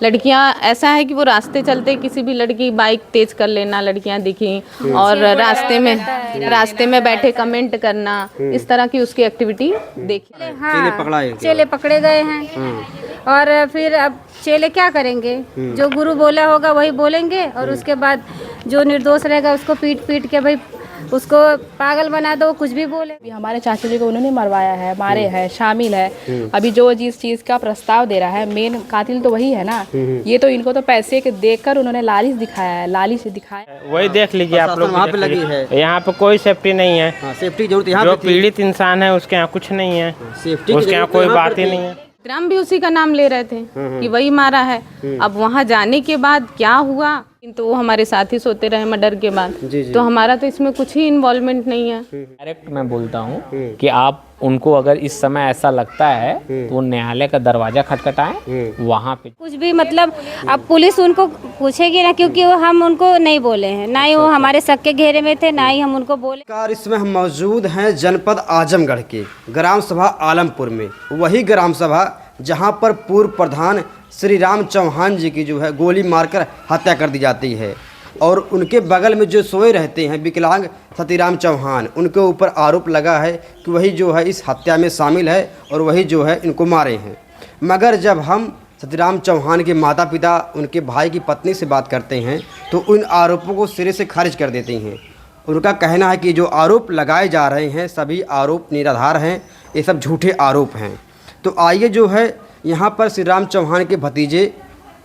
लड़कियां ऐसा है कि वो रास्ते चलते किसी भी लड़की बाइक तेज कर लेना, लड़कियां दिखी और रास्ते में बैठे कमेंट करना, इस तरह की उसकी एक्टिविटी देखी। हाँ, चेले पकड़े गए हैं और फिर अब चेले क्या करेंगे, जो गुरु बोला होगा वही बोलेंगे और उसके बाद जो निर्दोष रहेगा उसको पीट पीट के भाई उसको पागल बना दो, कुछ भी बोले। अभी हमारे चाचा जी को उन्होंने मरवाया है, मारे हैं, शामिल है। अभी जो जिस चीज़ का प्रस्ताव दे रहा है, मेन कातिल तो वही है ना। ये तो इनको तो पैसे के देखकर उन्होंने लालच दिखाया है, लालच दिखाया। वही देख लीजिए आप लोग, वहाँ पे लगी है, यहाँ पे कोई सेफ्टी नहीं है। सेफ्टी जरूरत यहाँ जो पीड़ित इंसान है उसके यहाँ कुछ नहीं है, सेफ्टी उसके यहाँ कोई बात ही नहीं है। ग्राम भी उसी का नाम ले रहे थे कि वही मारा है। अब वहाँ जाने के बाद क्या हुआ, तो वो हमारे साथ ही सोते रहे मर्डर के बाद। तो हमारा तो इसमें कुछ ही इन्वॉल्वमेंट नहीं है। डायरेक्ट मैं बोलता हूँ कि आप उनको अगर इस समय ऐसा लगता है तो वो न्यायालय का दरवाजा खटखटाएं, वहाँ पे कुछ भी मतलब अब पुलिस उनको पूछेगी ना, क्योंकि वो हम उनको नहीं बोले हैं, ना ही वो हमारे शक के घेरे में थे, ना ही हम उनको बोले। कार इसमें हम मौजूद हैं जनपद आजमगढ़ के ग्राम सभा आलमपुर में, वही ग्राम सभा जहां पर पूर्व प्रधान श्री राम चौहान जी की जो है गोली मारकर हत्या कर दी जाती है और उनके बगल में जो सोए रहते हैं विकलांग सतीराम चौहान, उनके ऊपर आरोप लगा है कि वही जो है इस हत्या में शामिल है और वही जो है इनको मारे हैं। मगर जब हम सतीराम चौहान के माता पिता उनके भाई की पत्नी से बात करते हैं तो उन आरोपों को सिरे से खारिज कर देते हैं। उनका कहना है कि जो आरोप लगाए जा रहे हैं सभी आरोप निराधार हैं, ये सब झूठे आरोप हैं। तो आइए जो है यहाँ पर श्री राम चौहान के भतीजे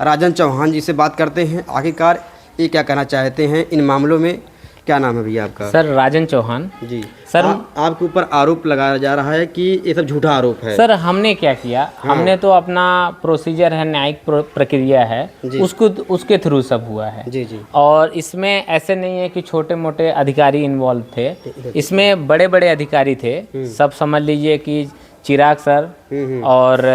राजन चौहान जी से बात करते हैं, आखिरकार ये क्या कहना चाहते हैं इन मामलों में। क्या नाम है भैया आपका? सर राजन चौहान जी। सर आपके ऊपर आरोप लगाया जा रहा है कि ये सब झूठा आरोप है। सर हमने क्या किया, हमने तो अपना प्रोसीजर है, न्यायिक प्रक्रिया है, उसके थ्रू सब हुआ है। जी जी। और इसमें ऐसे नहीं है कि छोटे मोटे अधिकारी इन्वॉल्व थे, इसमें बड़े बड़े अधिकारी थे। सब समझ लीजिए कि चिराग सर और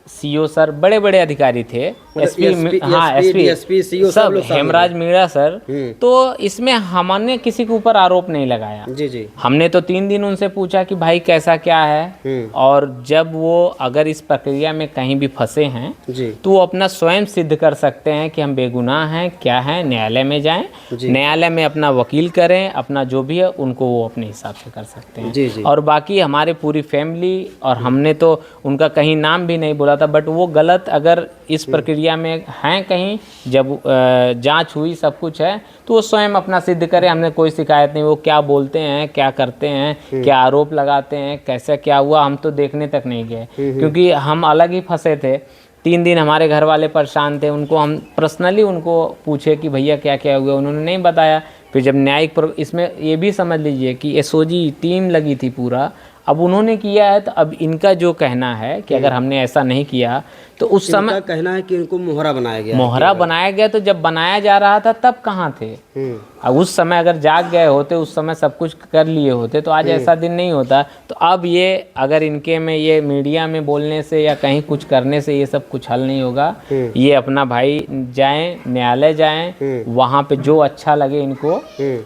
सीओ सर बड़े बड़े अधिकारी थे, एसपी सीओ सब, हेमराज मीणा सर। तो इसमें हमने किसी के ऊपर आरोप नहीं लगाया। जी जी। हमने तो 3 दिन उनसे पूछा कि भाई कैसा क्या है, और जब वो अगर इस प्रक्रिया में कहीं भी फंसे हैं तो वो अपना स्वयं सिद्ध कर सकते हैं कि हम बेगुनाह हैं, क्या है, न्यायालय में जाएं, न्यायालय में अपना वकील करें, अपना जो भी है उनको वो अपने हिसाब से कर सकते हैं। जी जी। और बाकी हमारे पूरी फैमिली और हमने तो उनका कहीं नाम भी नहीं बोला था, बट वो गलत अगर इस प्रक्रिया में हैं कहीं, जब जांच हुई सब कुछ है तो वो स्वयं अपना सिद्ध करे, हमने कोई शिकायत नहीं। वो क्या बोलते हैं, क्या करते हैं, क्या आरोप लगाते हैं, कैसे क्या हुआ, हम तो देखने तक नहीं गए क्योंकि हम अलग ही फंसे थे। 3 दिन हमारे घर वाले परेशान थे, उनको हम पर्सनली उनको पूछे कि भैया क्या क्या हुआ, उन्होंने नहीं बताया। फिर जब न्यायिक इसमें ये भी समझ लीजिए कि एसओजी टीम लगी थी पूरा, अब उन्होंने किया है तो अब इनका जो कहना है कि अगर हमने ऐसा नहीं किया तो उस समय कहना है कि इनको मोहरा बनाया गया। मोहरा बनाया गया, तो जब बनाया जा रहा था तब कहाँ थे? अब उस समय अगर जाग गए होते, उस समय सब कुछ कर लिए होते तो आज ऐसा दिन नहीं होता। तो अब ये अगर इनके में ये मीडिया में बोलने से या कहीं कुछ करने से ये सब कुछ हल नहीं होगा। ये अपना भाई जाएं, न्यायालय जाएं, वहाँ पे जो अच्छा लगे इनको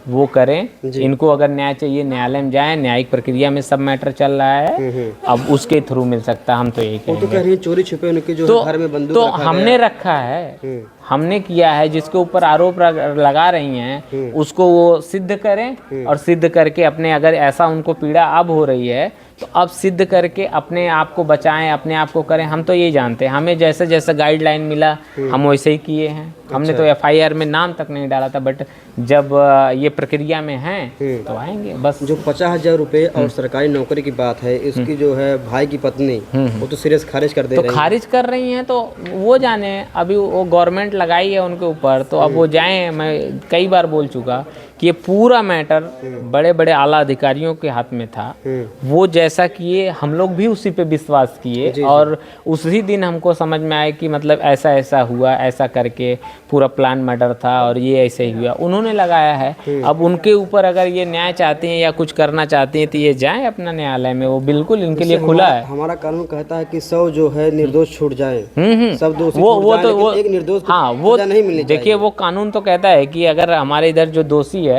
वो करें। इनको अगर न्याय चाहिए न्यायालय में जाएं, न्यायिक प्रक्रिया में सब मैटर चल रहा है, अब उसके थ्रू मिल सकता है। हम तो यही कहेंगे। चोरी छुपे उनके जो घर में बंदूक तो हमने रखा है, हमने किया है, जिसके ऊपर आरोप लगा रही हैं उसको वो सिद्ध करें और सिद्ध करके अपने, अगर ऐसा उनको पीड़ा अब हो रही है तो अब सिद्ध करके अपने आप को बचाएं, अपने आप को करें। हम तो यही जानते हैं, हमें जैसे जैसे गाइडलाइन मिला हम वैसे ही किए हैं। हमने तो एफआईआर में नाम तक नहीं डाला था, बट जब ये प्रक्रिया में हैं तो आएंगे बस। जो 50,000 रुपये और सरकारी नौकरी की बात है, इसकी जो है भाई की पत्नी वो तो सीरियस खारिज कर दे रही है। तो खारिज कर रही हैं तो वो जाने, अभी वो गवर्नमेंट लगाई है उनके ऊपर, तो अब वो जाएं। मैं कई बार बोल चुका कि ये पूरा मैटर बड़े बड़े आला अधिकारियों के हाथ में था। वो जैसा किए हम लोग भी उसी पे विश्वास किए और उसी दिन हमको समझ में आया कि मतलब ऐसा ऐसा हुआ, ऐसा करके पूरा प्लान मर्डर था और ये ऐसे ही हुआ, उन्होंने लगाया है। अब उनके ऊपर अगर ये न्याय चाहते हैं या कुछ करना चाहते हैं तो ये जाएं अपना न्यायालय में, वो बिल्कुल इनके लिए खुला है। हमारा कानून कहता है कि 100 जो है निर्दोष छूट जाए, सब दोषी वो तो एक निर्दोष हाँ, वो नहीं मिलनी। देखिए वो कानून तो कहता है कि अगर हमारे इधर जो दोषी है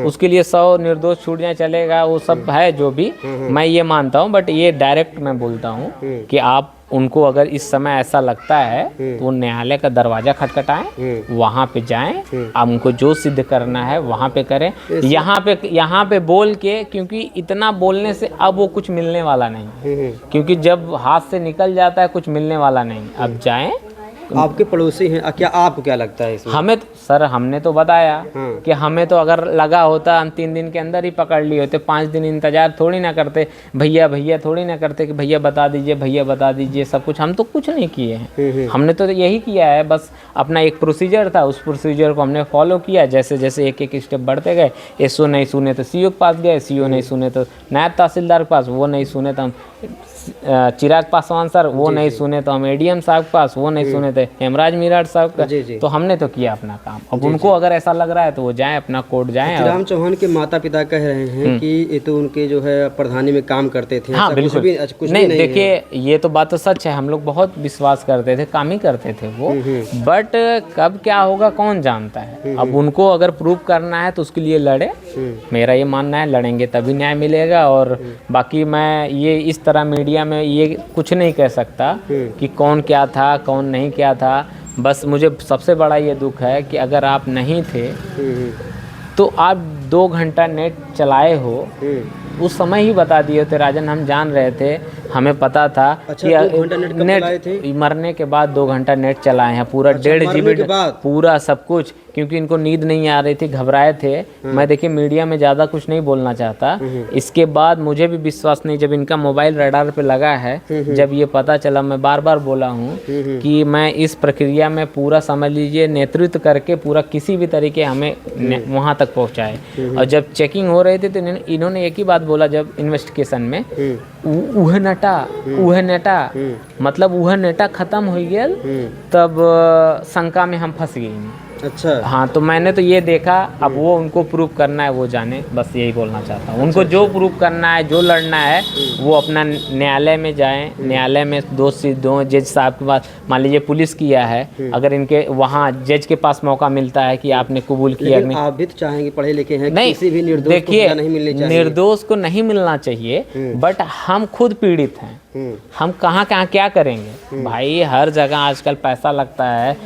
उसके लिए 100 निर्दोष छूट जाए चलेगा, वो सब है जो भी मैं ये मानता हूँ। बट ये डायरेक्ट मैं बोलता हूँ कि आप उनको अगर इस समय ऐसा लगता है तो वो न्यायालय का दरवाज़ा खटखटाएं, वहाँ पे जाएं, अब उनको जो सिद्ध करना है वहाँ पे करें। यहाँ पे बोल के, क्योंकि इतना बोलने से अब वो कुछ मिलने वाला नहीं, क्योंकि जब हाथ से निकल जाता है कुछ मिलने वाला नहीं। अब जाएं। आपके पड़ोसी हैं, क्या आपको क्या लगता है इसमें? हमें सर हमने तो बताया कि हमें तो अगर लगा होता हम 3 दिन के अंदर ही पकड़ लिए होते, 5 दिन इंतजार थोड़ी ना करते, भैया थोड़ी ना करते कि भैया बता दीजिए सब कुछ। हम तो कुछ नहीं किए हैं, हमने तो यही किया है, बस अपना एक प्रोसीजर था, उस प्रोसीजर को हमने फॉलो किया। जैसे जैसे एक स्टेप बढ़ते गए, एसओ नहीं सुने तो सीओ के पास गए, सीओ नहीं सुने तो नायब तहसीलदार के पास, वो नहीं सुने तो हम चिराग पासवान सर, वो नहीं सुने तो हम एडीएम साहब के पास, वो नहीं सुने थे हेमराज मीराट साहब का। तो हमने तो किया अपना काम। अब उनको अगर ऐसा लग रहा है तो वो जाएं, अपना कोर्ट जाएं। राम चौहान के माता पिता कह रहे हैं कि ये तो उनके जो है प्रधानी में काम करते थे। हाँ बिल्कुल, कुछ नहीं देखिए ये तो बात तो सच है, हम लोग बहुत विश्वास करते थे, काम ही करते थे वो, बट कब क्या होगा कौन जानता है। अब उनको अगर प्रूव करना है तो उसके लिए लड़े, मेरा ये मानना है, लड़ेंगे तभी न्याय मिलेगा। और बाकी मैं ये इस तरह मीडिया में ये कुछ नहीं कह सकता कि कौन क्या था कौन नहीं क्या था। बस मुझे सबसे बड़ा ये दुख है कि अगर आप नहीं थे तो आप 2 घंटा नेट चलाए हो, उस समय ही बता दिए थे राजन, हम जान रहे थे, हमें पता था। अच्छा, कि 2 घंटा नेट कब चलाए थे? मरने के बाद 2 घंटा नेट चलाए हैं, पूरा 1.5 GB पूरा सब कुछ, क्योंकि इनको नींद नहीं आ रही थी, घबराए थे। मैं देखिए मीडिया में ज़्यादा कुछ नहीं बोलना चाहता। इसके बाद मुझे भी विश्वास नहीं, जब इनका मोबाइल रडार पे लगा है, जब ये पता चला, मैं बार बार बोला हूँ कि मैं इस प्रक्रिया में पूरा समझ लीजिए नेतृत्व करके पूरा किसी भी तरीके हमें वहाँ तक पहुँचाए। और जब चेकिंग हो रही थी तो इन्होंने एक ही बात बोला, जब इन्वेस्टिगेशन में उह नेटा मतलब वह नेटा खत्म हो गया, तब शंका में हम फंस गए। अच्छा हाँ, तो मैंने तो ये देखा, अब वो उनको प्रूव करना है वो जाने, बस यही बोलना चाहता हूँ। उनको जो प्रूव करना है, जो लड़ना है, वो अपना न्यायालय में जाएं, न्यायालय में दो जज साहब के पास, मान लीजिए पुलिस किया है, अगर इनके वहाँ जज के पास मौका मिलता है कि आपने कबूल किया, लेकिन आप भी तो चाहेंगे, पढ़े लिखे हैं, नहीं किसी भी निर्दोष को सजा नहीं मिलनी चाहिए। निर्दोष को नहीं मिलना चाहिए, बट हम खुद पीड़ित हैं, हम कहाँ क्या करेंगे भाई। हर जगह आजकल पैसा लगता है,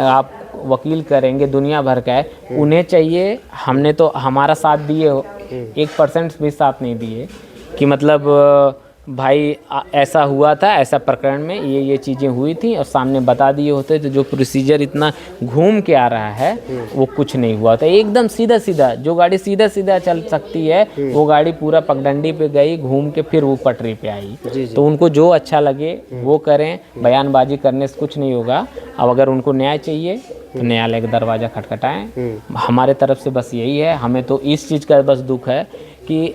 आप वकील करेंगे, दुनिया भर का है, उन्हें चाहिए। हमने तो हमारा साथ दिए हो, 1% भी साथ नहीं दिए कि मतलब भाई ऐसा हुआ था, ऐसा प्रकरण में ये चीज़ें हुई थी और सामने बता दिए होते तो जो प्रोसीजर इतना घूम के आ रहा है वो कुछ नहीं हुआ था। एकदम सीधा सीधा, जो गाड़ी सीधा सीधा चल सकती है वो गाड़ी पूरा पगडंडी पे गई, घूम के फिर वो पटरी पे आई। तो उनको जो अच्छा लगे वो करें, बयानबाजी करने से कुछ नहीं होगा। अब अगर उनको न्याय चाहिए तो न्यायालय का दरवाज़ा खटखटाएं। हमारे तरफ से बस यही है। हमें तो इस चीज़ का बस दुख है कि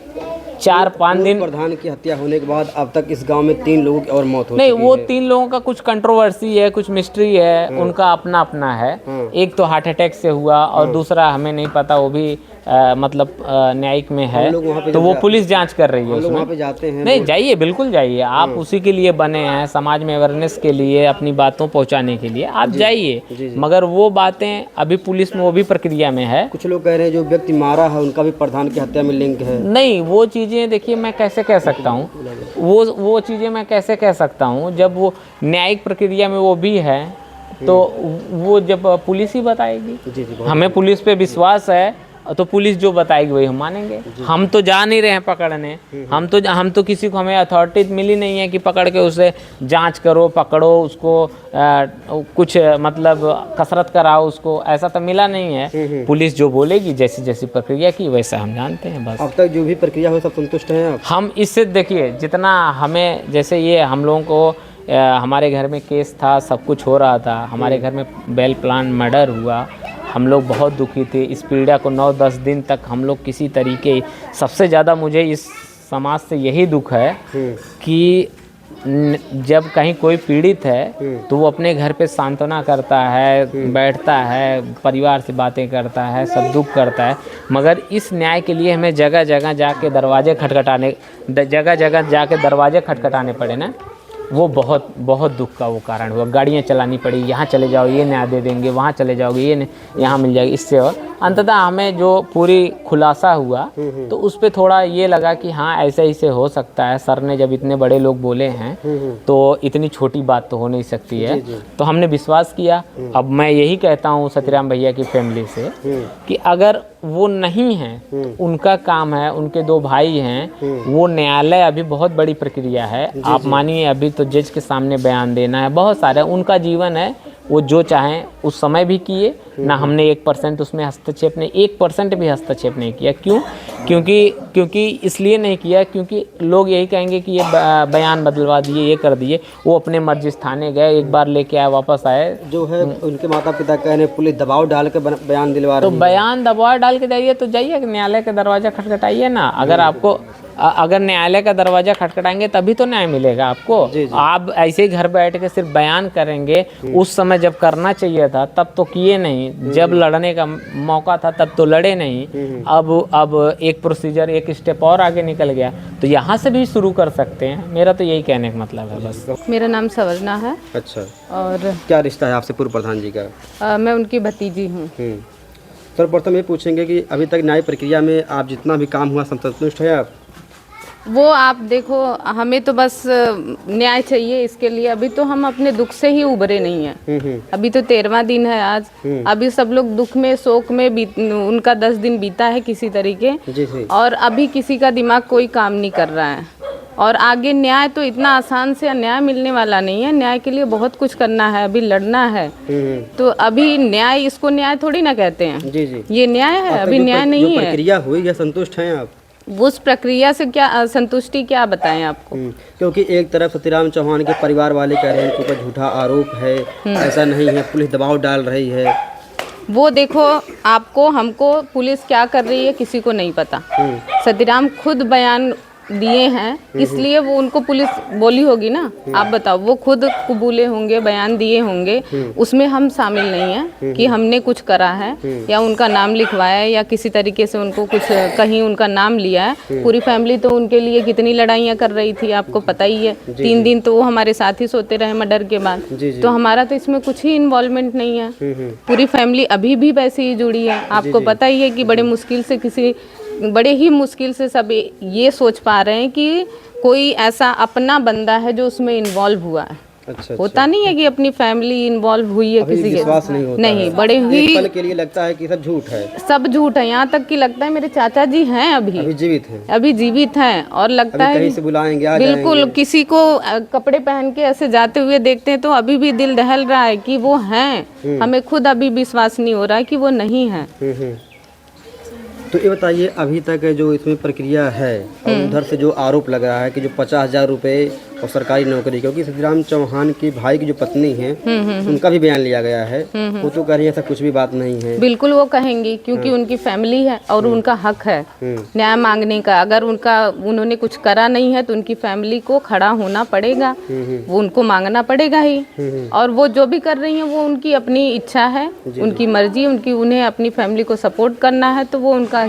4-5 दिन प्रधान की हत्या होने के बाद अब तक इस गांव में 3 लोगों की और मौत हो नहीं, चुकी वो है। 3 लोगों का कुछ कंट्रोवर्सी है, कुछ मिस्ट्री है, उनका अपना अपना है। एक तो हार्ट अटैक से हुआ और दूसरा हमें नहीं पता, वो भी मतलब न्यायिक में है, तो वो पुलिस जांच कर रही है उसमें। वहाँ पे जाते हैं, नहीं जाइए, बिल्कुल जाइए, आप उसी के लिए बने हैं, समाज में अवेयरनेस के लिए, अपनी बातों पहुंचाने के लिए आप जाइए। मगर वो बातें अभी पुलिस में वो भी प्रक्रिया में है। कुछ लोग कह रहे हैं जो व्यक्ति मारा है उनका भी प्रधान की हत्या में लिंक है। नहीं, वो चीज़ें देखिए मैं कैसे कह सकता हूँ, वो चीज़ें मैं कैसे कह सकता हूँ, जब वो न्यायिक प्रक्रिया में वो भी है तो वो जब पुलिस ही बताएगी। हमें पुलिस पे विश्वास है, तो पुलिस जो बताएगी वही हम मानेंगे। हम तो जा नहीं रहे हैं पकड़ने, हम तो किसी को, हमें अथॉरिटी मिली नहीं है कि पकड़ के उसे जांच करो, पकड़ो उसको, कुछ मतलब कसरत कराओ उसको, ऐसा तो मिला नहीं है। पुलिस जो बोलेगी, जैसी जैसी प्रक्रिया की वैसा हम जानते हैं बस। अब तक जो भी प्रक्रिया हो सब संतुष्ट हैं आप? हम इससे देखिए जितना हमें, जैसे ये हम लोगों को हमारे घर में केस था, सब कुछ हो रहा था, हमारे घर में बेल प्लान मर्डर हुआ, हम लोग बहुत दुखी थे। इस पीड़ा को 9-10 दिन तक हम लोग किसी तरीके, सबसे ज़्यादा मुझे इस समाज से यही दुख है कि जब कहीं कोई पीड़ित है तो वो अपने घर पे सांत्वना करता है, बैठता है, परिवार से बातें करता है, सब दुख करता है। मगर इस न्याय के लिए हमें जगह जगह जाके दरवाजे खटखटाने पड़े ना, वो बहुत दुख का वो कारण हुआ। गाड़ियाँ चलानी पड़ी, यहाँ चले जाओ ये न्याय दे देंगे, वहाँ चले जाओगे ये यहाँ मिल जाएगी, इससे अंततः हमें जो पूरी खुलासा हुआ तो उस पे थोड़ा ये लगा कि हाँ ऐसे ही से हो सकता है। सर ने जब इतने बड़े लोग बोले हैं तो इतनी छोटी बात तो हो नहीं सकती है। तो हमने विश्वास किया। अब मैं यही कहता हूँ सतीराम भैया की फैमिली से कि अगर वो नहीं है, उनका काम है, उनके 2 भाई हैं, वो न्यायालय अभी बहुत बड़ी प्रक्रिया है। आप मानिए अभी तो जज के सामने बयान देना है, बहुत सारे, उनका जीवन है, वो जो चाहें उस समय भी किए ना। हमने 1% उसमें हस्तक्षेप नहीं, 1% भी हस्तक्षेप नहीं किया। क्यों? क्योंकि इसलिए नहीं किया क्योंकि लोग यही कहेंगे कि ये बयान बदलवा दिए, ये कर दिए। वो अपने मर्जी से थाने गए, एक बार लेके आए, वापस आए। जो है उनके माता पिता कह रहे पुलिस दबाव डाल के बयान दिलवा रही तो है। बयान दबाव डाल के जाइए तो जाइए न्यायालय का दरवाज़ा खटखटाइए ना। अगर आपको अगर न्यायालय का दरवाज़ा खटखटाएंगे तभी तो न्याय मिलेगा आपको। आप ऐसे ही घर बैठ के सिर्फ बयान करेंगे, उस समय जब करना चाहिए था तब तो किए नहीं, जब लड़ने का मौका था तब तो लड़े नहीं। अब एक प्रोसीजर, एक स्टेप और आगे निकल गया, तो यहाँ से भी शुरू कर सकते हैं। मेरा तो यही कहने का मतलब है बस। मेरा नाम सवरना है। अच्छा, और क्या रिश्ता है आपसे पूर्व प्रधान जी का? मैं उनकी भतीजी हूँ। सर्वप्रथम ये पूछेंगे कि अभी तक न्याय प्रक्रिया में आप जितना भी काम हुआ संतुष्ट है आप? वो आप देखो, हमें तो बस न्याय चाहिए। इसके लिए अभी तो हम अपने दुख से ही उभरे नहीं हैं। अभी तो 13वां दिन है आज। अभी सब लोग दुख में, शोक में उनका 10 दिन बीता है किसी तरीके। और अभी किसी का दिमाग कोई काम नहीं कर रहा है। और आगे न्याय तो इतना आसान से न्याय मिलने वाला नहीं है। न्याय के लिए बहुत कुछ करना है, अभी लड़ना है। तो अभी न्याय, इसको न्याय थोड़ी ना कहते हैं। ये न्याय है, अभी न्याय नहीं है। प्रक्रिया हुई है, संतुष्ट हैं आप? उस प्रक्रिया से क्या संतुष्टि क्या बताएं आपको? क्योंकि एक तरफ सतीराम चौहान के परिवार वाले कह रहे हैं उनके ऊपर झूठा आरोप है, ऐसा नहीं है, पुलिस दबाव डाल रही है। वो देखो, आपको, हमको पुलिस क्या कर रही है किसी को नहीं पता। सतीराम खुद बयान दिए हैं, इसलिए वो उनको पुलिस बोली होगी ना। आप बताओ, वो खुद कबूले होंगे, बयान दिए होंगे, उसमें हम शामिल नहीं हैं कि हमने कुछ करा है या उनका नाम लिखवाया है या किसी तरीके से उनको कुछ कहीं उनका नाम लिया है। पूरी फैमिली तो उनके लिए कितनी लड़ाइयाँ कर रही थी, आपको पता ही है। 3 दिन तो वो हमारे साथ ही सोते रहे मर्डर के बाद। तो हमारा तो इसमें कुछ ही इन्वॉल्वमेंट नहीं है। पूरी फैमिली अभी भी वैसे ही जुड़ी है। आपको पता ही है कि बड़े ही मुश्किल से सब ये सोच पा रहे हैं कि कोई ऐसा अपना बंदा है जो उसमें इन्वॉल्व हुआ है। अच्छा, होता नहीं है कि अपनी फैमिली इन्वॉल्व हुई है किसी के, विश्वास नहीं होता नहीं है। बड़े ही पल के लिए लगता है कि सब झूठ है, सब झूठ है। यहाँ तक कि लगता है मेरे चाचा जी हैं अभी जीवित हैं और लगता है कहीं से बुलाएंगे, आ बिल्कुल जाएंगे। किसी को कपड़े पहन के ऐसे जाते हुए देखते हैं तो अभी भी दिल दहल रहा है कि वो हैं। हमें खुद अभी विश्वास नहीं हो रहा है कि वो नहीं है। तो ये बताइए, अभी तक जो इसमें प्रक्रिया है और उधर से जो आरोप लग रहा है कि जो 50,000 रुपए और सरकारी नौकरी, क्योंकि सतीराम चौहान की भाई की जो पत्नी है उनका भी बयान लिया गया है, वो तो कह रही है ऐसा कुछ भी बात नहीं है। बिल्कुल वो कहेंगी क्योंकि उनकी फैमिली है और उनका हक है न्याय मांगने का। अगर उन्होंने कुछ करा नहीं है तो उनकी फैमिली को खड़ा होना पड़ेगा, वो उनको मांगना पड़ेगा ही। और वो जो भी कर रही है वो उनकी अपनी इच्छा है, उनकी मर्जी, उन्हें अपनी फैमिली को सपोर्ट करना है तो वो उनका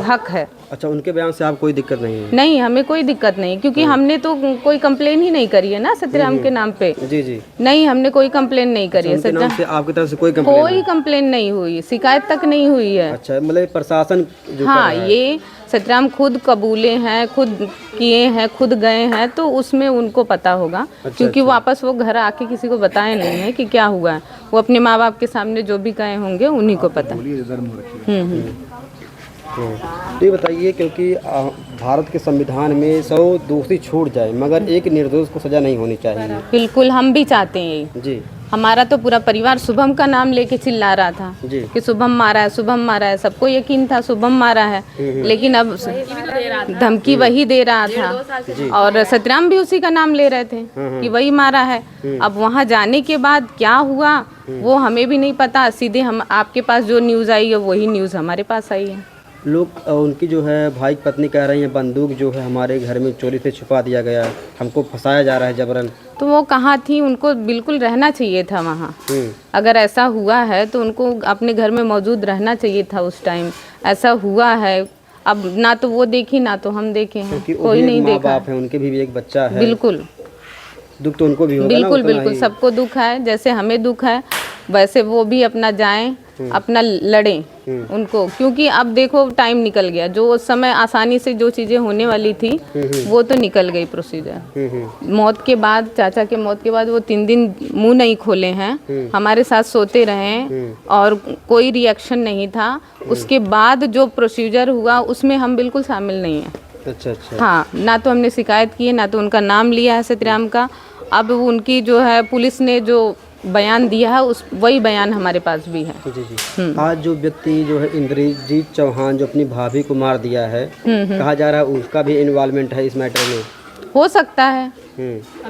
हक है। अच्छा, उनके बयान से आप कोई दिक्कत नहीं है? नहीं, हमें कोई दिक्कत नहीं, क्योंकि हमने तो कोई कंप्लेन ही नहीं करी है ना सतीराम के नाम पे। जी। नहीं, हमने कोई कंप्लेन नहीं करी है। नाम से आपकी तरफ से कोई कंप्लेन नहीं हुई, शिकायत तक नहीं हुई है। अच्छा, मतलब प्रशासन जो हाँ, ये सतीराम खुद कबूले हैं, खुद किए हैं, खुद गए हैं, तो उसमें उनको पता होगा। क्योंकि वापस वो घर आके किसी को बताए नहीं है कि क्या हुआ है। वो अपने माँ बाप के सामने जो भी गए होंगे उन्हीं को पता। ये बताइए, क्योंकि भारत के संविधान में 100 दोषी छूट जाए मगर एक निर्दोष को सजा नहीं होनी चाहिए। बिल्कुल, हम भी चाहते हैं जी। हमारा तो पूरा परिवार शुभम का नाम लेके चिल्ला रहा था कि शुभम मारा है, शुभम मारा है। सबको यकीन था शुभम मारा है, लेकिन अब धमकी वही दे रहा था और सतीराम भी उसी का नाम ले रहे थे कि वही मारा है। अब वहाँ जाने के बाद क्या हुआ वो हमें भी नहीं पता। सीधे हम आपके पास जो न्यूज़ आई है वही न्यूज़ हमारे पास आई है। लोग उनकी जो है भाई पत्नी कह रही है बंदूक जो है हमारे घर में चोरी से छुपा दिया गया, हमको फंसाया जा रहा है जबरन। तो वो कहाँ थी? उनको बिल्कुल रहना चाहिए था वहाँ। अगर ऐसा हुआ है तो उनको अपने घर में मौजूद रहना चाहिए था उस टाइम। ऐसा हुआ है, अब ना तो वो देखी ना तो हम देखे हैं, कोई नहीं देखा। है उनके भी एक बच्चा है। बिल्कुल दुख तो उनको भी होगा। बिल्कुल सबको दुख है, जैसे हमें दुख है वैसे वो भी अपना जाएं, अपना लड़ें उनको, क्योंकि अब देखो टाइम निकल गया, जो उस समय आसानी से जो चीज़ें होने वाली थी वो तो निकल गई प्रोसीजर। मौत के बाद, चाचा के मौत के बाद वो 3 दिन मुंह नहीं खोले हैं, हमारे साथ सोते रहे और कोई रिएक्शन नहीं था। उसके बाद जो प्रोसीजर हुआ उसमें हम बिल्कुल शामिल नहीं हैं। अच्छा अच्छा। हाँ, ना तो हमने शिकायत की है, ना तो उनका नाम लिया है सतराम का। अब उनकी जो है पुलिस ने जो बयान दिया है उस वही बयान हमारे पास भी है। जी जी। आज जो व्यक्ति जो है इंद्रजीत चौहान जो अपनी भाभी को मार दिया है, कहा जा रहा है उसका भी इन्वॉल्वमेंट है इस मैटर में। हो सकता है,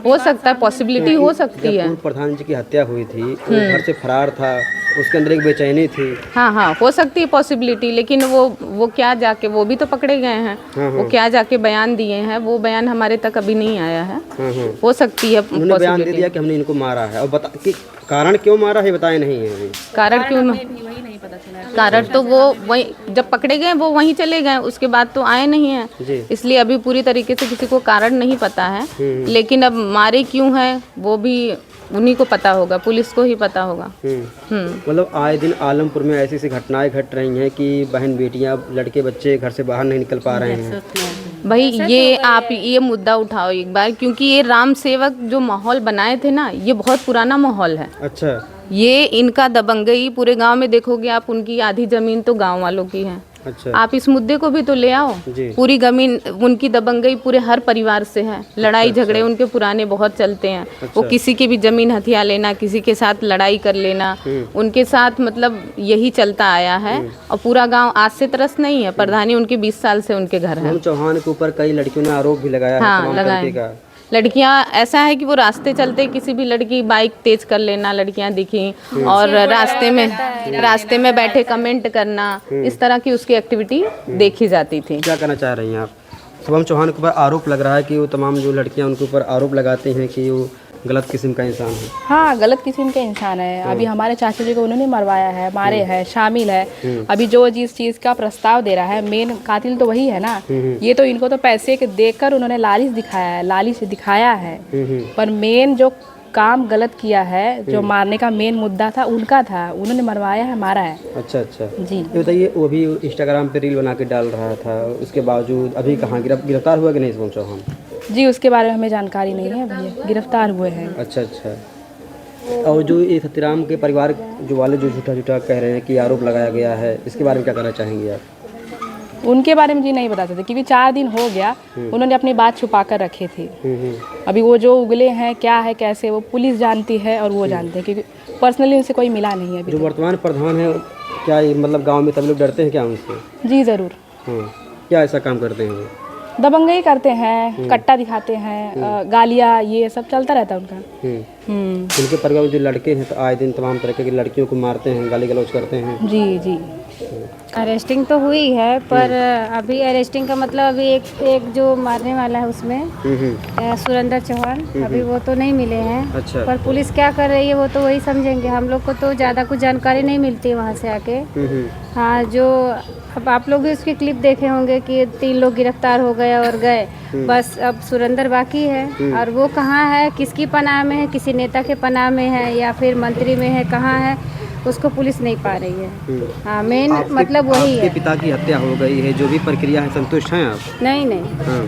हो सकता है, पॉसिबिलिटी हो सकती है। पूर्व प्रधान जी की हत्या हुई थी, वो घर से फरार था, उसके अंदर एक बेचैनी थी। हाँ हाँ, हो सकती है पॉसिबिलिटी, लेकिन वो क्या जाके, वो भी तो पकड़े गए हैं, वो क्या जाके बयान दिए हैं, वो बयान हमारे तक अभी नहीं आया है। हो सकती है उन्होंने बयान दे दिया कि हमने इनको मारा है, और बता कि कारण क्यों मारा है बताए नहीं है अभी। कारण क्यों, कारण तो वो वही जब पकड़े गए वो वहीं चले गए, उसके बाद तो आए नहीं हैं, इसलिए अभी पूरी तरीके से किसी को कारण नहीं पता है। लेकिन अब मारे क्यों हैं वो भी उन्हीं को पता होगा, पुलिस को ही पता होगा। मतलब आए दिन आलमपुर में ऐसी ऐसी घटनाएं घट रही हैं कि बहन बेटियां, लड़के बच्चे घर से बाहर नहीं निकल पा रहे हैं। भाई ये आप ये मुद्दा उठाओ एक बार, क्योंकि ये राम सेवक जो माहौल बनाए थे ना, ये बहुत पुराना माहौल है। अच्छा। ये इनका दबंगई पूरे गांव में देखोगे आप, उनकी आधी जमीन तो गांव वालों की है। अच्छा। आप इस मुद्दे को भी तो ले आओ। पूरी जमीन उनकी दबंगई पूरे हर परिवार से है। लड़ाई झगड़े उनके पुराने बहुत चलते हैं। वो किसी की भी जमीन हथिया लेना, किसी के साथ लड़ाई कर लेना, उनके साथ मतलब यही चलता आया है। और पूरा गांव आज से तरस नहीं है, प्रधानी उनके 20 साल से उनके घर है। चौहान के ऊपर कई लड़कियों ने आरोप भी लगाया है। हाँ, लगाए। लड़कियां ऐसा है कि वो रास्ते चलते किसी भी लड़की बाइक तेज कर लेना, लड़कियां दिखी और रास्ते में बैठे कमेंट करना, इस तरह की उसकी एक्टिविटी देखी जाती थी। क्या कहना चाह रही हैं आप? शुभम चौहान के ऊपर आरोप लग रहा है कि वो तमाम जो लड़कियां उनके ऊपर आरोप लगाती हैं कि वो गलत किस्म का इंसान है। हाँ, गलत किस्म के इंसान है। अभी हमारे चाचा जी को उन्होंने मरवाया है, मारे हैं, शामिल है। अभी जो जिस चीज़ का प्रस्ताव दे रहा है, मेन कातिल तो वही है ना। ये तो इनको तो पैसे के देकर उन्होंने लालच दिखाया है, लालच दिखाया है, पर मेन जो काम गलत किया है, जो मारने का मेन मुद्दा था उनका था, उन्होंने मरवाया है, मारा है। अच्छा अच्छा जी। ये बताइए, वो भी इंस्टाग्राम पे रील बना के डाल रहा था, उसके बावजूद अभी कहाँ गिरफ्तार हुआ कि नहीं शुभम चौहान? जी, उसके बारे में हमें जानकारी नहीं है भैया, गिरफ्तार हुए हैं। अच्छा अच्छा। और जो ये सतीराम के परिवार जो वाले जो झूठा झूठा कह रहे हैं कि आरोप लगाया गया है, इसके बारे में क्या कहना चाहेंगे आप? उनके बारे में जी नहीं बता सकते, क्योंकि 4 दिन हो गया उन्होंने अपनी बात छुपा कर रखी थी। अभी वो जो उगले हैं क्या है कैसे, वो पुलिस जानती है और वो जानते हैं, क्योंकि पर्सनली उनसे कोई मिला नहीं है अभी। जो वर्तमान प्रधान है, क्या ये मतलब गांव में सब लोग डरते हैं क्या उनसे? जी ज़रूर। क्या ऐसा काम करते हैं वो? दबंगई करते हैं, कट्टा दिखाते हैं, गालियाँ, ये सब चलता रहता है उनका। उनके परिवार में जो लड़के हैं तो आए दिन तमाम तरह की लड़कियों को मारते हैं, गाली गलौज करते हैं। जी जी। अरेस्टिंग तो हुई है, पर अभी अरेस्टिंग का मतलब अभी एक जो मारने वाला है उसमें सुरेंद्र चौहान, अभी वो तो नहीं मिले हैं। अच्छा। पर पुलिस क्या कर रही है वो तो वही समझेंगे, हम लोग को तो ज़्यादा कुछ जानकारी नहीं मिलती है वहाँ से आके। हाँ, जो अब आप लोग भी उसकी क्लिप देखे होंगे कि 3 लोग गिरफ्तार हो गए और गए, बस अब सुरेंद्र बाकी है। और वो कहाँ है, किसकी पनाह में है, किसी नेता के पनाह में है या फिर मंत्री में है, कहाँ है, उसको पुलिस नहीं पा रही है। हाँ, मेन मतलब वही है। पिता की हत्या हो गई है, जो भी प्रक्रिया है, संतुष्ट हैं आप? नहीं,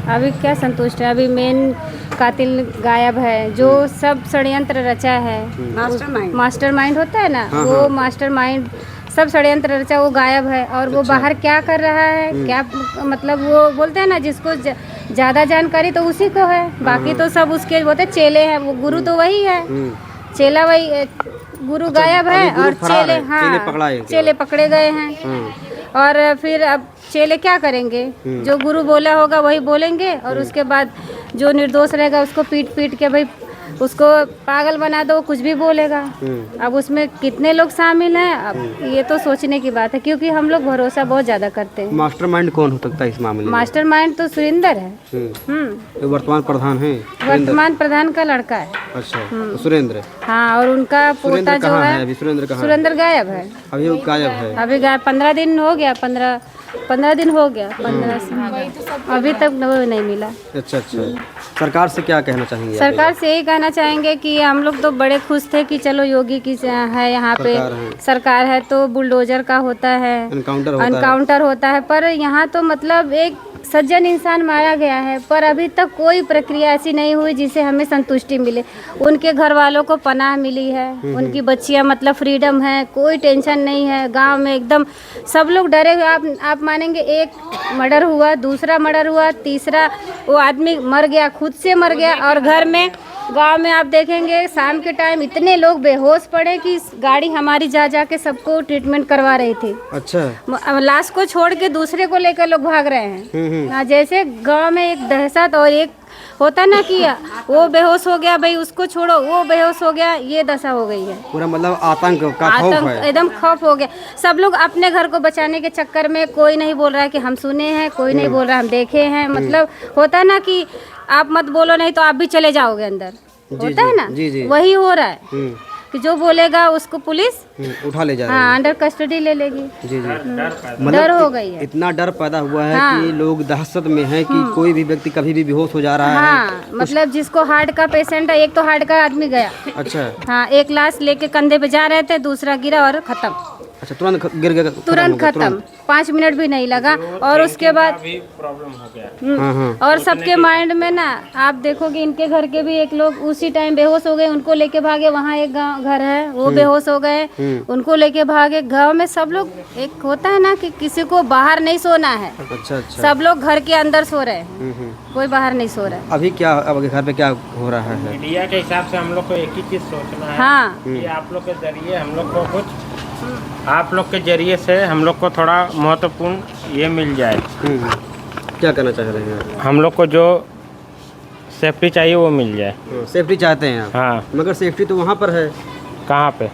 अभी क्या संतुष्ट है, अभी मेन कातिल गायब है, जो सब षड्यंत्र रचा है, मास्टरमाइंड होता है ना, वो मास्टरमाइंड सब षड्यंत्र रचा वो गायब है। और वो बाहर क्या कर रहा है, क्या मतलब वो बोलते हैं ना, जिसको ज़्यादा जानकारी तो उसी को है, बाकी तो सब उसके बोलते चेले हैं, वो गुरु तो वही है, चेला वही, गुरु गायब है और चेले, हाँ, चेले पकड़े गए हैं। और फिर अब चेले क्या करेंगे, जो गुरु बोला होगा वही बोलेंगे, और उसके बाद जो निर्दोष रहेगा उसको पीट पीट के भाई उसको पागल बना दो, कुछ भी बोलेगा। अब उसमें कितने लोग शामिल हैं, अब ये तो सोचने की बात है, क्योंकि हम लोग भरोसा बहुत ज्यादा करते हैं। मास्टरमाइंड कौन हो सकता है इस मामले में? मास्टरमाइंड तो सुरेंद्र है। तो वर्तमान प्रधान है, वर्तमान प्रधान का लड़का है। अच्छा, तो सुरेंद्र। हाँ, और उनका पोता जो है, अभी सुरेंद्र कहाँ? सुरेंद्र गायब है, अभी वो गायब है। अभी गायब 15 दिन हो गया, 15 दिन हो गया, 15 से अभी तक वो नहीं मिला। अच्छा अच्छा, सरकार से क्या कहना चाहेंगे आप? सरकार से यही कहना चाहेंगे कि हम लोग तो बड़े खुश थे कि चलो योगी की है यहाँ पे सरकार है, तो बुलडोजर का होता है, एनकाउंटर होता है, पर यहाँ तो मतलब एक सज्जन इंसान मारा गया है, पर अभी तक कोई प्रक्रिया ऐसी नहीं हुई जिससे हमें संतुष्टि मिले। उनके घर वालों को पनाह मिली है, उनकी बच्चियां मतलब फ्रीडम है, कोई टेंशन नहीं है। गांव में एकदम सब लोग डरे हुए। आप मानेंगे, एक मर्डर हुआ, दूसरा मर्डर हुआ, तीसरा वो आदमी मर गया, खुद से मर गया। और घर में गांव में आप देखेंगे शाम के टाइम इतने लोग बेहोश पड़े कि गाड़ी हमारी जा जा के सबको ट्रीटमेंट करवा रही थी। अच्छा, लाश को छोड़ के दूसरे को लेकर लोग भाग रहे हैं। हाँ, जैसे गांव में एक दहशत और एक होता ना कि वो बेहोश हो गया, भाई उसको छोड़ो, वो बेहोश हो गया, ये दशा हो गई है। पूरा मतलब आतंक का खौफ है, एकदम खौफ हो गया। सब लोग अपने घर को बचाने के चक्कर में, कोई नहीं बोल रहा है कि हम सुने हैं, कोई नहीं बोल रहा हम देखे हैं। मतलब होता ना कि आप मत बोलो, नहीं तो आप भी चले जाओगे अंदर, होता है ना, वही हो रहा है कि जो बोलेगा उसको पुलिस उठा ले जा रही है। हाँ, अंडर कस्टडी ले लेगी। जी जी, डर हो गई है, इतना डर पैदा हुआ है कि लोग दहशत में हैं कि कोई भी व्यक्ति कभी भी बेहोश हो जा रहा है। हाँ, मतलब जिसको हार्ट का पेशेंट है, एक तो हार्ट का आदमी गया। अच्छा, हाँ, एक लाश लेके कंधे पे जा रहे थे, दूसरा गिरा और खत्म। अच्छा, तुरंत गिर गया, तुरंत खत्म, 5 मिनट भी नहीं लगा। और उसके बाद प्रॉब्लम हो गया। हाँ, और सबके माइंड में ना, आप देखोगे इनके घर के भी एक लोग उसी टाइम बेहोश हो गए, उनको लेके भागे। वहाँ एक गाँव घर है, वो बेहोश हो गए, उनको लेके भागे। गांव में सब लोग, एक होता है ना कि किसी को बाहर नहीं सोना है। अच्छा अच्छा, सब लोग घर के अंदर सो रहे हैं, कोई बाहर नहीं सो रहा है। अभी क्या, अब घर पे क्या हो रहा है? मीडिया के हिसाब से हम लोग को एक ही चीज़ सोचना है। हाँ, कि आप लोग के जरिए हम लोग को कुछ, आप लोग के जरिए से हम लोग को थोड़ा महत्वपूर्ण ये मिल जाए। क्या करना चाह रहे हैं? हम लोग को जो सेफ्टी चाहिए वो मिल जाए। सेफ्टी चाहते हैं आप? हाँ। मगर सेफ्टी तो वहाँ पर है, कहाँ पे?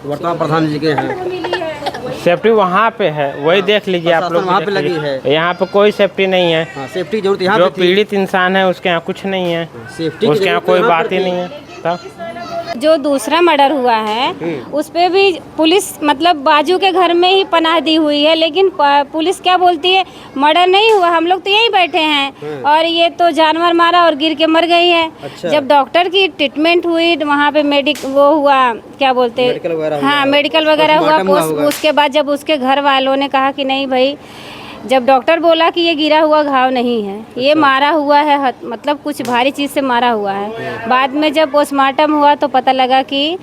वर्तमान प्रधान जी के हैं। सेफ्टी वहाँ पे है, वही देख लीजिए आप लोग। वहाँ पे लगी है, यहाँ पे कोई सेफ्टी नहीं है। हाँ, सेफ्टी जरूरत यहाँ जो पे थी। पीड़ित इंसान है उसके यहाँ कुछ नहीं है, सेफ्टी उसके यहाँ कोई बात ही नहीं है। तब जो दूसरा मर्डर हुआ है उस पे भी पुलिस मतलब बाजू के घर में ही पनाह दी हुई है, लेकिन पुलिस क्या बोलती है, मर्डर नहीं हुआ, हम लोग तो यहीं बैठे हैं और ये तो जानवर मारा और गिर के मर गई है। अच्छा। जब डॉक्टर की ट्रीटमेंट हुई वहाँ पे वो हुआ, क्या बोलते हैं, हाँ, मेडिकल वगैरह हुआ। उसके बाद जब उसके घर वालों ने कहा कि नहीं भाई, जब डॉक्टर बोला कि ये गिरा हुआ घाव नहीं है, ये मारा हुआ है, मतलब कुछ भारी चीज़ से मारा हुआ है। बाद में जब पोस्टमार्टम हुआ तो पता लगा कि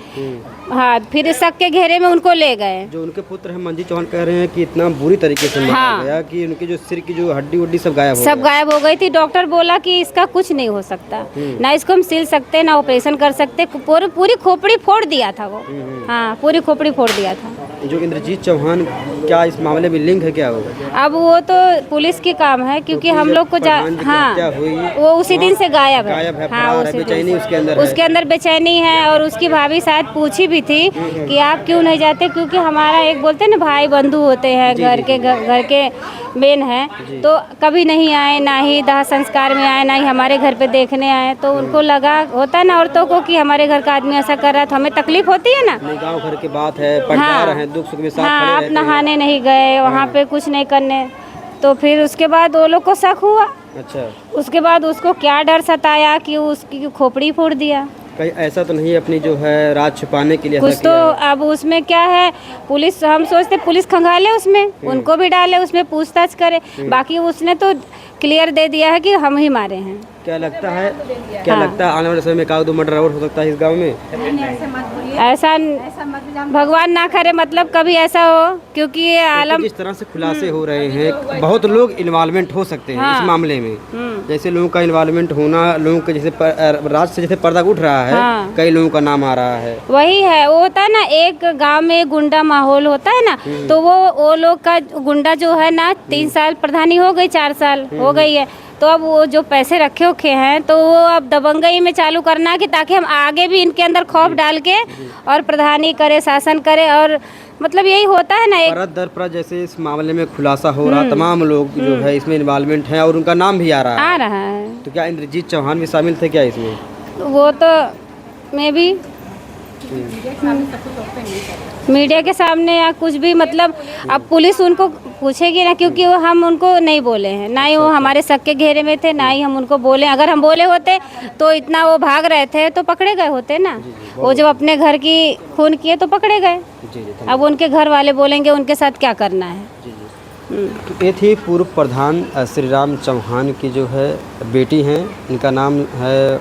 हाँ, फिर शक के घेरे में उनको ले गए। जो उनके पुत्र हैं मंजीत चौहान कह रहे हैं कि इतना बुरी तरीके से मारा गया कि उनके जो सिर की जो हड्डी उड्डी सब गायब हो गई थी। डॉक्टर बोला कि इसका कुछ नहीं हो सकता, ना इसको हम सिल सकते, ना ऑपरेशन कर सकते, पूरी खोपड़ी फोड़ दिया था वो। हाँ, पूरी खोपड़ी फोड़ दिया था। जो इंद्रजीत चौहान, क्या इस मामले में लिंक है क्या होगा? अब वो तो पुलिस की काम है, क्योंकि हम लोग को हाँ, वो उसी दिन से गायब है। हाँ, उसके अंदर बेचैनी है। और उसकी भाभी शायद पूछी भी थी कि आप क्यों नहीं जाते, क्योंकि हमारा एक बोलते हैं ना भाई बंधु होते हैं, घर के मेन है, तो कभी नहीं आए, ना ही दाह संस्कार में आए, ना ही हमारे घर पे देखने आए। तो उनको लगा, होता है ना औरतों को, कि हमारे घर का आदमी ऐसा कर रहा है तो हमें तकलीफ होती है ना। गाँव घर की बात है, परिवार है, दुख सुख में साथ खड़े हाँ, आप रहते हैं। नहाने नहीं गए वहाँ पे, कुछ नहीं करने, तो फिर उसके बाद वो लोग को शक हुआ। अच्छा, उसके बाद उसको क्या डर सताया कि उसकी खोपड़ी फोड़ दिया। कहीं ऐसा तो नहीं अपनी जो है राज छुपाने के लिए कुछ तो अब उसमें क्या है, पुलिस, हम सोचते पुलिस खंगाले उसमें, उनको भी डाले उसमें, पूछताछ करे। बाकी उसने तो क्लियर दे दिया है कि हम ही मारे हैं। क्या लगता है, आने वाले समय में एक दो मर्डर और हो सकता है इस गांव में? ऐसा भगवान ना करे, मतलब कभी ऐसा हो, क्योंकि ये आलम जिस तरह से खुलासे हो रहे हैं, बहुत लोग इन्वॉल्वमेंट हो सकते हैं इस मामले में। जैसे लोगों का इन्वॉल्वमेंट होना, लोगों के जैसे राज से जैसे पर्दा उठ रहा है, कई लोगों का नाम आ रहा है। वही है, वो होता है ना, एक गांव में गुंडा माहौल होता है ना, तो वो लोग का गुंडा जो है ना, 3 साल प्रधानी हो गई, 4 साल हो गई है, तो अब वो जो पैसे रखे हैं तो वो अब दबंगई में चालू करना, कि ताकि हम आगे भी इनके अंदर खौफ डाल के और प्रधानी करे, शासन करे। और मतलब यही होता है ना, एक परत दर परत जैसे इस मामले में खुलासा हो रहा, तमाम लोग जो है इसमें इन्वॉल्वमेंट हैं और उनका नाम भी आ रहा है। तो क्या इंद्रजीत चौहान भी शामिल थे क्या इसमें? वो तो मैं भी मीडिया के सामने या कुछ भी, मतलब अब पुलिस उनको पूछेगी ना, क्योंकि वो हम उनको नहीं बोले हैं, ना ही वो हमारे शक के घेरे में थे, ना ही हम उनको बोले। अगर हम बोले होते तो इतना वो भाग रहे थे तो पकड़े गए होते ना। वो जब अपने घर की खून किए तो पकड़े गए। अब उनके घर वाले बोलेंगे उनके साथ क्या करना है। ये थी पूर्व प्रधान श्री राम चौहान की जो है बेटी हैं, इनका नाम है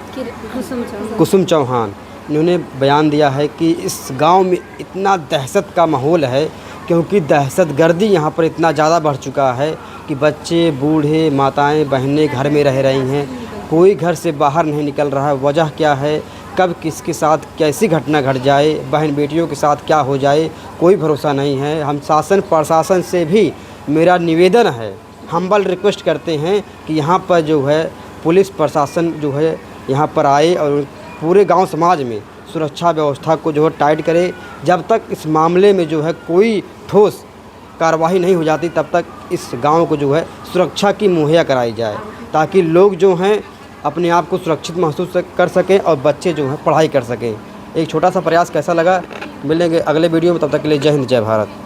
कुसुम चौहान। इन्होंने बयान दिया है कि इस गांव में इतना दहशत का माहौल है, क्योंकि दहशतगर्दी यहाँ पर इतना ज़्यादा बढ़ चुका है कि बच्चे, बूढ़े, माताएं, बहनें घर में रह रही हैं। कोई घर से बाहर नहीं निकल रहा है। वजह क्या है, कब किसके साथ कैसी घटना घट जाए, बहन बेटियों के साथ क्या हो जाए, कोई भरोसा नहीं है। हम शासन प्रशासन से भी मेरा निवेदन है, हम्बल रिक्वेस्ट करते हैं कि यहाँ पर जो है पुलिस प्रशासन जो है यहाँ पर आए और पूरे गांव समाज में सुरक्षा व्यवस्था को जो है टाइट करे। जब तक इस मामले में जो है कोई ठोस कार्रवाई नहीं हो जाती, तब तक इस गांव को जो है सुरक्षा की मुहैया कराई जाए, ताकि लोग जो हैं अपने आप को सुरक्षित महसूस कर सकें और बच्चे जो हैं पढ़ाई कर सकें। एक छोटा सा प्रयास कैसा लगा, मिलेंगे अगले वीडियो में। तब तक के लिए जय हिंद, जय भारत।